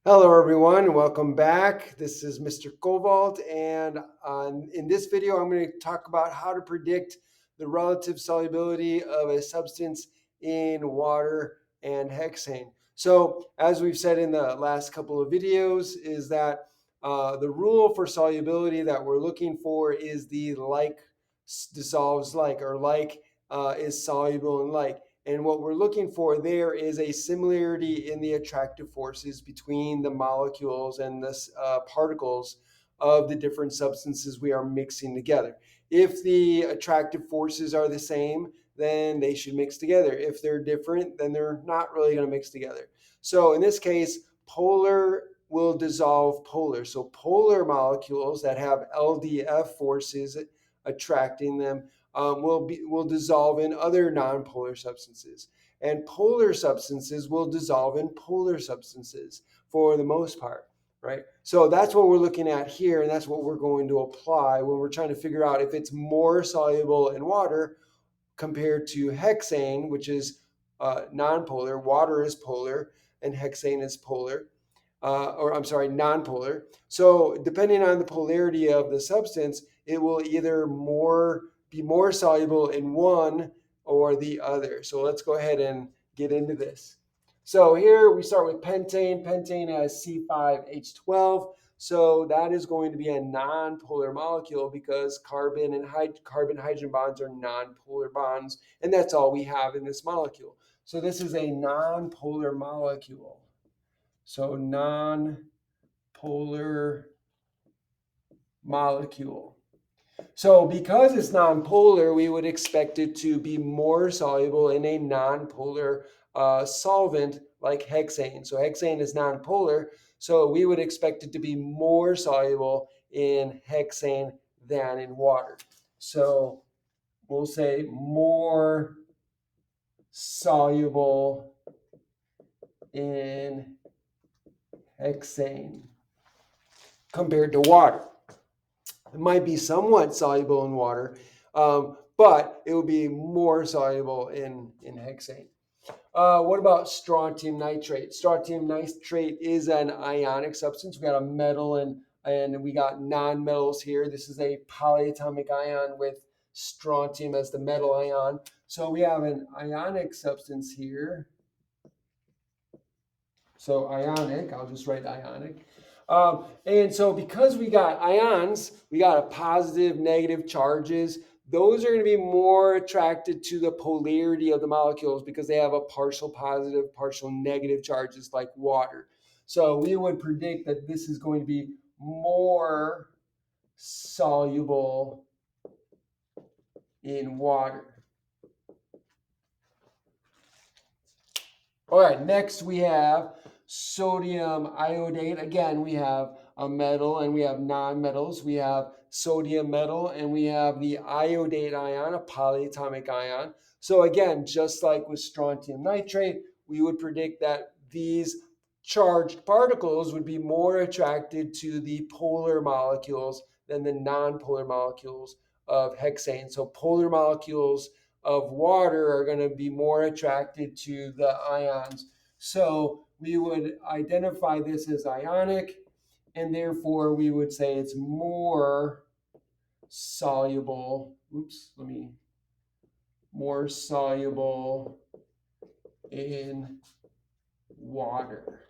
Hello everyone, welcome back. This is Mr. Cobalt, and in this video I'm going to talk about how to predict the relative solubility of a substance in water and hexane. So as we've said in the last couple of videos is that the rule for solubility that we're looking for is the like dissolves like, or like is soluble in like. And what we're looking for there is a similarity in the attractive forces between the molecules and the particles of the different substances we are mixing together. If the attractive forces are the same, then they should mix together. If they're different, then they're not really going to mix together. So in this case, polar will dissolve polar. So polar molecules that have LDF forces attracting them will dissolve in other nonpolar substances. And polar substances will dissolve in polar substances for the most part, right? So that's what we're looking at here, and that's what we're going to apply when we're trying to figure out if it's more soluble in water compared to hexane, which is nonpolar. Water is polar, and hexane is polar. Or I'm sorry, nonpolar. So depending on the polarity of the substance, it will either be more soluble in one or the other. So let's go ahead and get into this. So here we start with pentane. Pentane has C5H12. So that is going to be a nonpolar molecule because carbon and carbon hydrogen bonds are nonpolar bonds, and that's all we have in this molecule. So this is a nonpolar molecule. So non-polar molecule. So because it's nonpolar, we would expect it to be more soluble in a nonpolar solvent like hexane. So hexane is nonpolar, so we would expect it to be more soluble in hexane than in water. So we'll say more soluble in hexane compared to water. It might be somewhat soluble in water, but it would be more soluble in hexane. What about strontium nitrate? Strontium nitrate is an ionic substance. We got a metal and we got nonmetals here. This is a polyatomic ion with strontium as the metal ion. So we have an ionic substance here. So ionic, I'll just write ionic. And so because we got ions, we got a positive, negative charges. Those are going to be more attracted to the polarity of the molecules because they have a partial positive, partial negative charges like water. So we would predict that this is going to be more soluble in water. All right, next we have sodium iodate. Again, we have a metal and we have nonmetals. We have sodium metal and we have the iodate ion, a polyatomic ion. So again, just like with strontium nitrate, we would predict that these charged particles would be more attracted to the polar molecules than the nonpolar molecules of hexane. So polar molecules of water are going to be more attracted to the ions. So we would identify this as ionic, and therefore we would say it's more soluble. More soluble in water.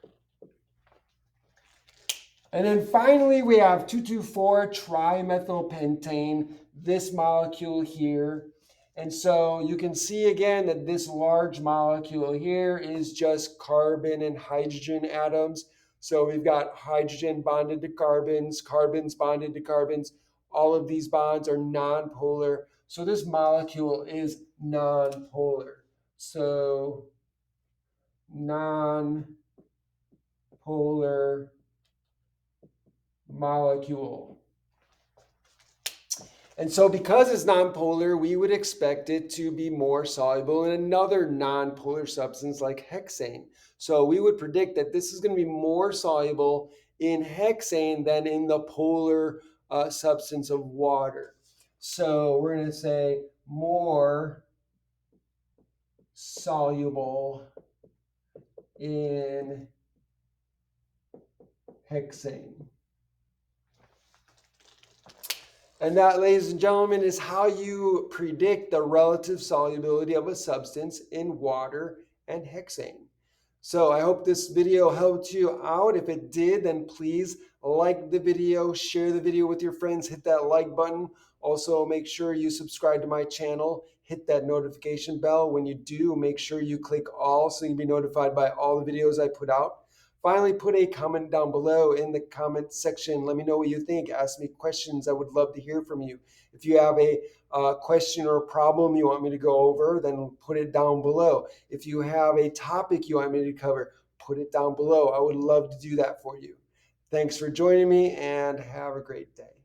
And then finally, we have 2,2,4 trimethylpentane, this molecule here. And so you can see again that this large molecule here is just carbon and hydrogen atoms. So we've got hydrogen bonded to carbons, carbons bonded to carbons. All of these bonds are nonpolar. So this molecule is nonpolar. So nonpolar molecule. And so because it's nonpolar, we would expect it to be more soluble in another nonpolar substance like hexane. So we would predict that this is going to be more soluble in hexane than in the polar substance of water. So we're going to say more soluble in hexane. And that, ladies and gentlemen, is how you predict the relative solubility of a substance in water and hexane. So I hope this video helped you out. If it did, then please like the video, share the video with your friends, hit that like button. Also, make sure you subscribe to my channel, hit that notification bell. When you do, make sure you click all so you'll be notified by all the videos I put out. Finally, put a comment down below in the comment section. Let me know what you think. Ask me questions. I would love to hear from you. If you have a question or a problem you want me to go over, then put it down below. If you have a topic you want me to cover, put it down below. I would love to do that for you. Thanks for joining me and have a great day.